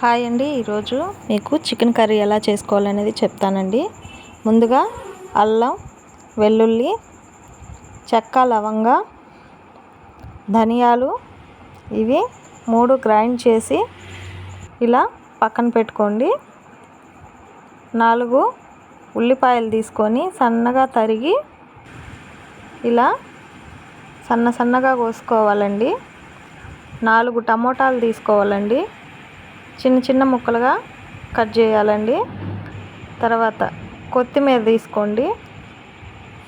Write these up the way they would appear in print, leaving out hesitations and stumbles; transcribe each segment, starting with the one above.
Hi అండి, ఈరోజు మీకు చికెన్ కర్రీ ఎలా చేసుకోవాలనేది చెప్తానండి. ముందుగా అల్లం, వెల్లుల్లి, చెక్క, లవంగ, ధనియాలు ఇవి 3 గ్రైండ్ చేసి ఇలా పక్కన పెట్టుకోండి. 4 ఉల్లిపాయలు తీసుకొని సన్నగా తరిగి ఇలా సన్నగా కోసుకోవాలండి. 4 టమోటాలు తీసుకోవాలండి, చిన్న ముక్కలుగా కట్ చేయాలండి. తర్వాత కొత్తిమీర తీసుకోండి,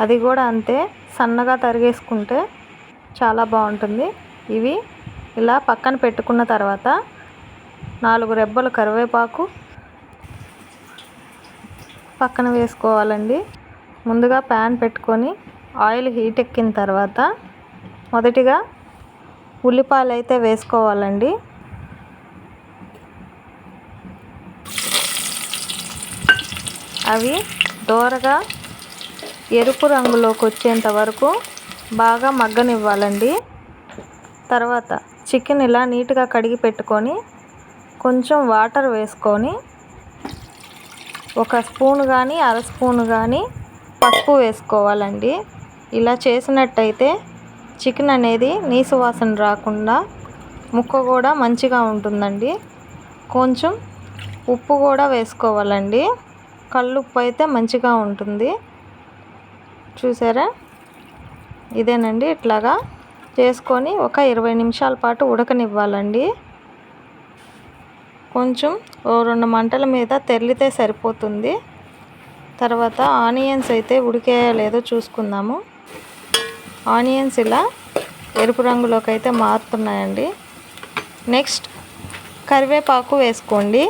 అది కూడా అంతే సన్నగా తరిగేసుకుంటే చాలా బాగుంటుంది. ఇవి ఇలా పక్కన పెట్టుకున్న తర్వాత 4 రెబ్బలు కరివేపాకు పక్కన వేసుకోవాలండి. ముందుగా ప్యాన్ పెట్టుకొని ఆయిల్ హీట్ ఎక్కిన తర్వాత మొదటిగా ఉల్లిపాయలు అయితే వేసుకోవాలండి. అవి దోరగా ఎరుపు రంగులోకి వచ్చేంత వరకు బాగా మగ్గనివ్వాలండి. తర్వాత చికెన్ ఇలా నీట్గా కడిగి పెట్టుకొని కొంచెం వాటర్ వేసుకొని 1 స్పూన్ కానీ 1/2 స్పూన్ కానీ పసుపు వేసుకోవాలండి. ఇలా చేసినట్టయితే చికెన్ అనేది నీసు వాసన రాకుండా ముక్క కూడా మంచిగా ఉంటుందండి. కొంచెం ఉప్పు కూడా వేసుకోవాలండి. కల్లుప్పు అయితే మంచిగా ఉంటుంది. చూసారా, ఇదేనండి. ఇట్లాగా చేసుకొని ఒక 20 నిమిషాల పాటు ఉడకనివ్వాలండి. కొంచెం 2 మంటల మీద తెరిలితే సరిపోతుంది. తర్వాత ఆనియన్స్ అయితే ఉడికాయో లేదో చూసుకుందాము. ఆనియన్స్ ఇలా ఎరుపు రంగులోకి అయితే మారుతున్నాయండి. నెక్స్ట్ కరివేపాకు వేసుకోండి.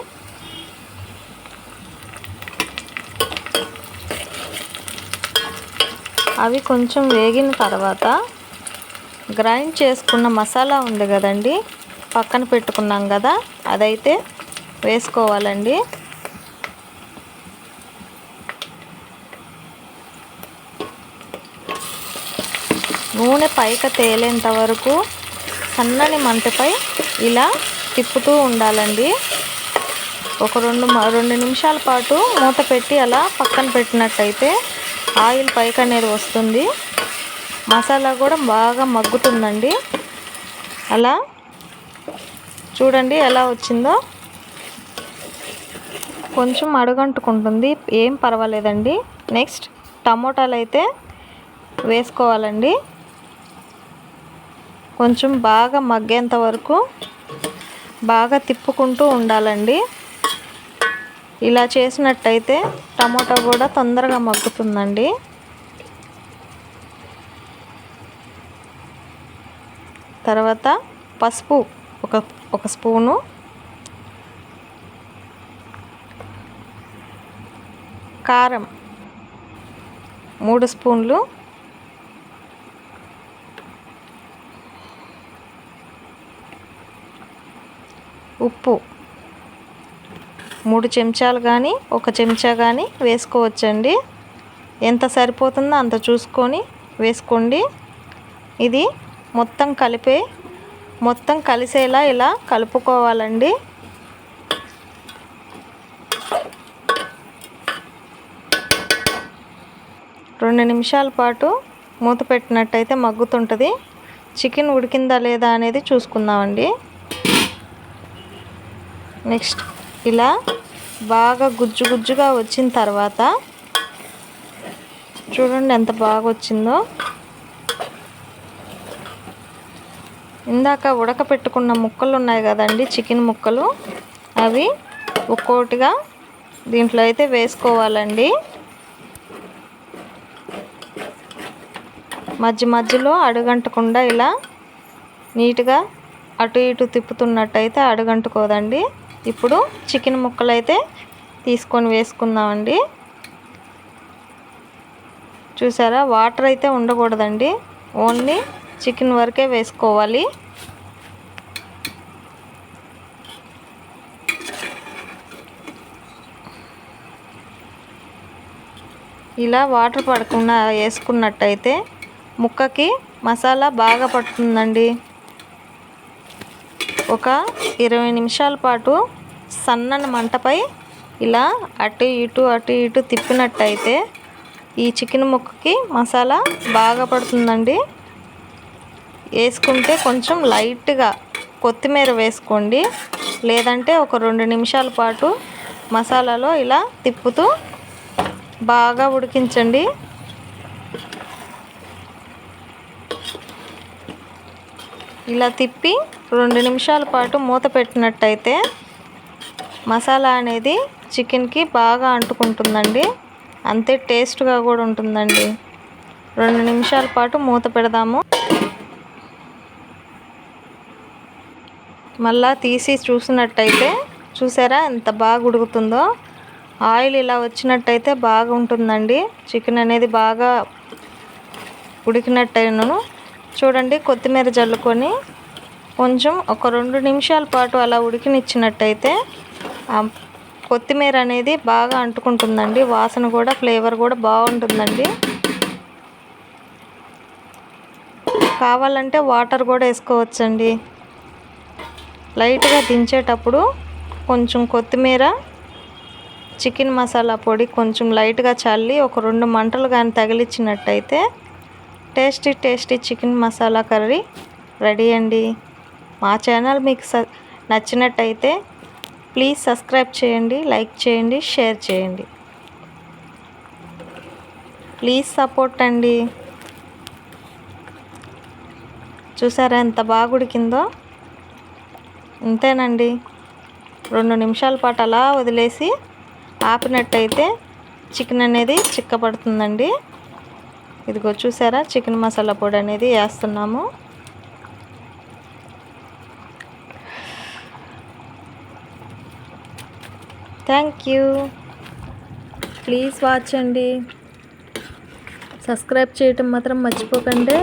అవి కొంచెం వేగిన తర్వాత గ్రైండ్ చేసుకున్న మసాలా ఉంది కదండి, పక్కన పెట్టుకున్నాం కదా, అదైతే వేసుకోవాలండి. నూనె పైకి తేలేంత వరకు సన్నని మంటపై ఇలా తిప్పుతూ ఉండాలండి. ఒక 2 నిమిషాల పాటు మూత పెట్టి అలా పక్కన పెట్టినట్టయితే ఆయిల్ పైకి అనేది వస్తుంది. మసాలా కూడా బాగా మగ్గుతుందండి. అలా చూడండి ఎలా వచ్చిందో. కొంచెం అడుగంటుకుంటుంది, ఏం పర్వాలేదండి. నెక్స్ట్ టమోటాలు అయితే వేసుకోవాలండి. కొంచెం బాగా మగ్గేంత వరకు బాగా తిప్పుకుంటూ ఉండాలండి. ఇలా చేసినట్టయితే టమాటా కూడా తొందరగా మగ్గుతుందండి. తర్వాత పసుపు ఒక స్పూను, కారం 3 స్పూన్లు, ఉప్పు 3 చెంచాలు కానీ 1 చెంచా కానీ వేసుకోవచ్చండి. ఎంత సరిపోతుందో అంత చూసుకొని వేసుకోండి. ఇది మొత్తం కలిసేలా ఇలా కలుపుకోవాలండి. రెండు నిమిషాల పాటు మూత పెట్టినట్టయితే మగ్గుతుంటుంది. చికెన్ ఉడికిందా లేదా అనేది చూసుకుందామండి. నెక్స్ట్ ఇలా బాగా గుజ్జుగా వచ్చిన తర్వాత చూడండి ఎంత బాగా వచ్చిందో. ఇందాక ఉడకపెట్టుకున్న ముక్కలు ఉన్నాయి కదండి, చికెన్ ముక్కలు, అవి ఒక్కొక్కటిగా దీంట్లో అయితే వేసుకోవాలండి. మధ్యలో అడుగంటకుండా ఇలా నీట్గా అటు ఇటు తిప్పుతున్నట్టయితే అడుగంటుకోదండి. ఇప్పుడు చికెన్ ముక్కలు అయితే తీసుకొని వేసుకుందామండి. చూసారా, వాటర్ అయితే ఉండకూడదండి, ఓన్లీ చికెన్ వరకే వేసుకోవాలి. ఇలా వాటర్ పడకుండా వేసుకున్నట్టయితే ముక్కకి మసాలా బాగా పడుతుందండి. ఒక 20 నిమిషాల పాటు సన్నని మంటపై ఇలా అటు ఇటు తిప్పినట్టయితే ఈ చికెన్ ముక్కకి మసాలా బాగా పడుతుందండి. వేసుకుంటే కొంచెం లైట్గా కొత్తిమీర వేసుకోండి, లేదంటే ఒక 2 నిమిషాల పాటు మసాలాలో ఇలా తిప్పుతూ బాగా ఉడికించండి. ఇలా తిప్పి 2 నిమిషాల పాటు మూత పెట్టినట్టయితే మసాలా అనేది చికెన్కి బాగా అంటుకుంటుందండి. అంతే టేస్ట్గా కూడా ఉంటుందండి. 2 నిమిషాల పాటు మూత పెడదాము. మళ్ళా తీసి చూసినట్టయితే చూసారా ఎంత బాగా ఉడుకుతుందో. ఆయిల్ ఇలా వచ్చినట్టయితే బాగా ఉంటుందండి. చికెన్ అనేది బాగా ఉడికినట్టయినను చూడండి. కొత్తిమీర జల్లుకొని కొంచెం ఒక 2 నిమిషాల పాటు అలా ఉడికినిచ్చినట్టయితే కొత్తిమీర అనేది బాగా అంటుకుంటుందండి. వాసన కూడా ఫ్లేవర్ కూడా బాగుంటుందండి. కావాలంటే వాటర్ కూడా వేసుకోవచ్చండి. లైట్గా దించేటప్పుడు కొంచెం కొత్తిమీర, చికెన్ మసాలా పొడి కొంచెం లైట్గా చల్లి ఒక 2 మంటలు కానీ తగిలించినట్టయితే tasty chicken masala curry ready అండి. మా ఛానల్ మీకు నచ్చినట్టయితే ప్లీజ్ సబ్స్క్రైబ్ చేయండి, లైక్ చేయండి, షేర్ చేయండి. ప్లీజ్ సపోర్ట్ అండి. చూసారా ఎంత బాగా ఉడికిందో. అంతేనండి. 2 నిమిషాల పాటు అలా వదిలేసి ఆపినట్టయితే చికెన్ అనేది చిక్కబడుతుందండి. ఇదిగో చూసారా చికెన్ మసాలా పొడి అనేది వేస్తున్నాము. Thank you. ప్లీజ్ వాచ్ అండి. సబ్స్క్రైబ్ చేయటం మాత్రం మర్చిపోకండి.